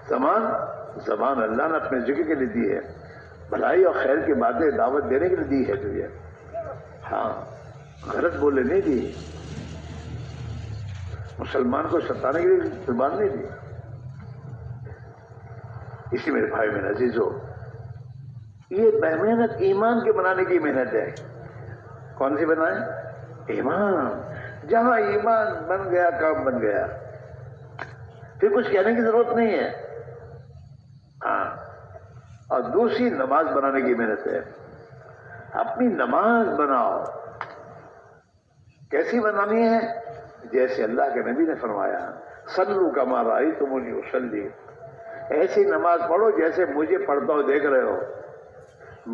زبان اللہ نے اپنے ذکر کے لیے دی ہے، بھلائی اور خیر کی باتیں دعوت دینے کے لیے دی ہے تجھے. ہاں، غلط بولے نہیں دی، مسلمان کو ستانے کے لیے زبان نہیں دی. اسی میرے بھائی میرے عزیزو، یہ محنت ایمان کے بنانے کی محنت ہے. کون سی بنائیں؟ ایمان. جہاں ایمان بن گیا کام بن گیا، پھر کچھ کہنے کی ضرورت نہیں ہے. ہاں، اور دوسری نماز بنانے کی محنت ہے. اپنی نماز بناؤ. کیسی بنانی ہے؟ جیسے اللہ کے نبی نے فرمایا صلو کما رأیتمونی اصلی، ایسی نماز پڑھو جیسے مجھے پڑھتا ہو دیکھ رہے ہو.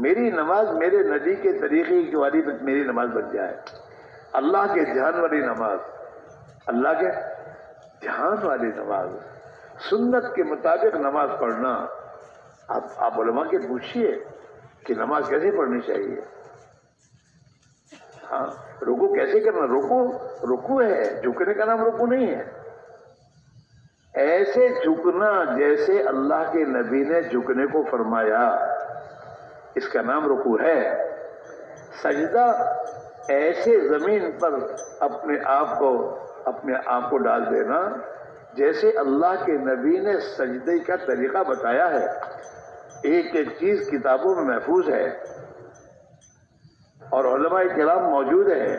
میری نماز میرے نبی کے طریقے کی والی میری نماز بن جائے. اللہ کے دھیان والی نماز، اللہ کے دھیان والی نماز، سنت کے مطابق نماز پڑھنا. آپ علماء کے پوچھئے کہ نماز کیسے پڑھنی چاہیے. ہاں، رکوع کیسے کرنا؟ رکوع ہے، جھکنے کا نام رکوع نہیں ہے. ایسے جھکنا جیسے اللہ کے نبی نے جھکنے کو فرمایا، اس کا نام رکوع ہے. سجدہ ایسے زمین پر اپنے آپ کو ڈال دینا جیسے اللہ کے نبی نے سجدے کا طریقہ بتایا ہے. ایک ایک چیز کتابوں میں محفوظ ہے اور علماء کرام موجود ہیں.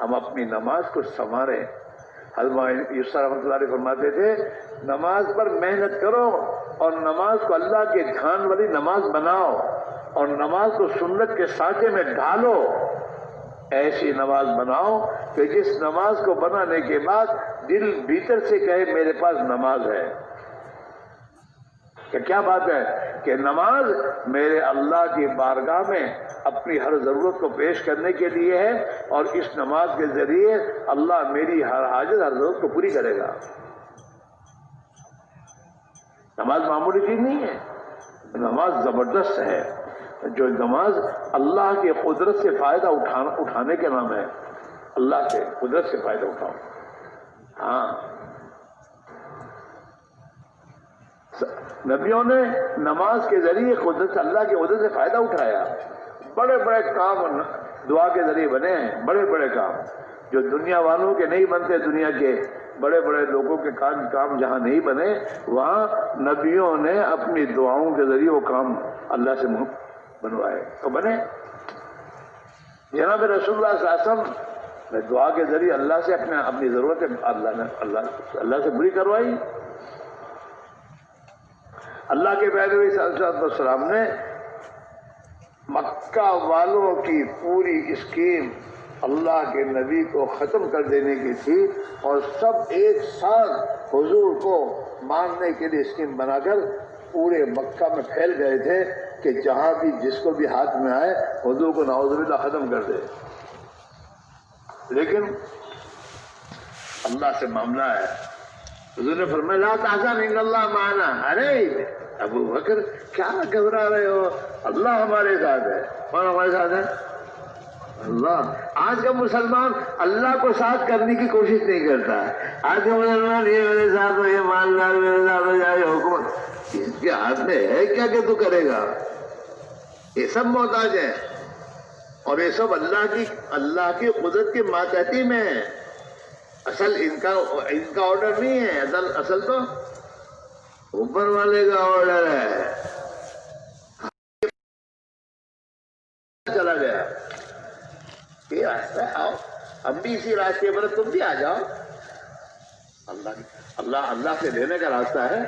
ہم اپنی نماز کو سنواریں. علماء یوسف رحمۃ اللہ علیہ فرماتے تھے نماز پر محنت کرو اور نماز کو اللہ کے دھیان والی نماز بناؤ اور نماز کو سنت کے سانچے میں ڈھالو. ایسی نماز بناؤ کہ جس نماز کو بنانے کے بعد دل بھیتر سے کہے میرے پاس نماز ہے. کہ کیا بات ہے کہ نماز میرے اللہ کی بارگاہ میں اپنی ہر ضرورت کو پیش کرنے کے لیے ہے اور اس نماز کے ذریعے اللہ میری ہر حاجت ہر ضرورت کو پوری کرے گا. نماز معمولی چیز نہیں ہے، نماز زبردست ہے. جو نماز اللہ کے قدرت سے فائدہ اٹھانے کے نام ہے. اللہ کے قدرت سے فائدہ اٹھاؤ. ہاں، نبیوں نے نماز کے ذریعے اللہ کے قدرت سے فائدہ اٹھایا. بڑے بڑے کام دعا کے ذریعے بنے ہیں، بڑے بڑے کام جو دنیا والوں کے نہیں بنتے. دنیا کے بڑے بڑے لوگوں کے کام جہاں نہیں بنے وہاں نبیوں نے اپنی دعاؤں کے ذریعے وہ کام اللہ سے بنوائے تو بنے. جناب رسول اللہ صلی اللہ علیہ وسلم نے دعا کے ذریعے اللہ سے اپنی ضرورتیں اللہ سے پوری کروائی. اللہ کے پیغمبر صلی اللہ علیہ وسلم نے مکہ والوں کی پوری اسکیم اللہ کے نبی کو ختم کر دینے کی تھی اور سب ایک ساتھ حضور کو ماننے کے لیے اسکیم بنا کر پورے مکہ میں پھیل گئے تھے کہ جہاں بھی جس کو بھی ہاتھ میں آئے حضور کو نعوذ باللہ ختم کر دے. لیکن اللہ سے معاملہ ہے. حضور نے فرمایا لا تحزن ان اللہ معنا. ارے ابو بکر کیا گھبرا رہے ہو؟ اللہ ہمارے ساتھ ہے. کون ہمارے ساتھ ہے؟ اللہ. آج کا مسلمان اللہ کو ساتھ کرنے کی کوشش نہیں کرتا. آج کا مسلمان یہ میرے ساتھ ہو، یہ مالدار میرے ساتھ ہو جائے، حکومت اس کے ہاتھ میں ہے کیا کہ تو کرے گا. یہ سب محتاج ہے اور یہ سب اللہ کی قدرت کے ماتحتی میں ہے. اصل ان کا آرڈر نہیں ہے، اصل تو اوپر والے کا آرڈر ہے. چلا گیا یہ راستہ ہے، آؤ ہم بھی اسی راستے پر، تم بھی آ جاؤ. اللہ سے لینے کا راستہ ہے.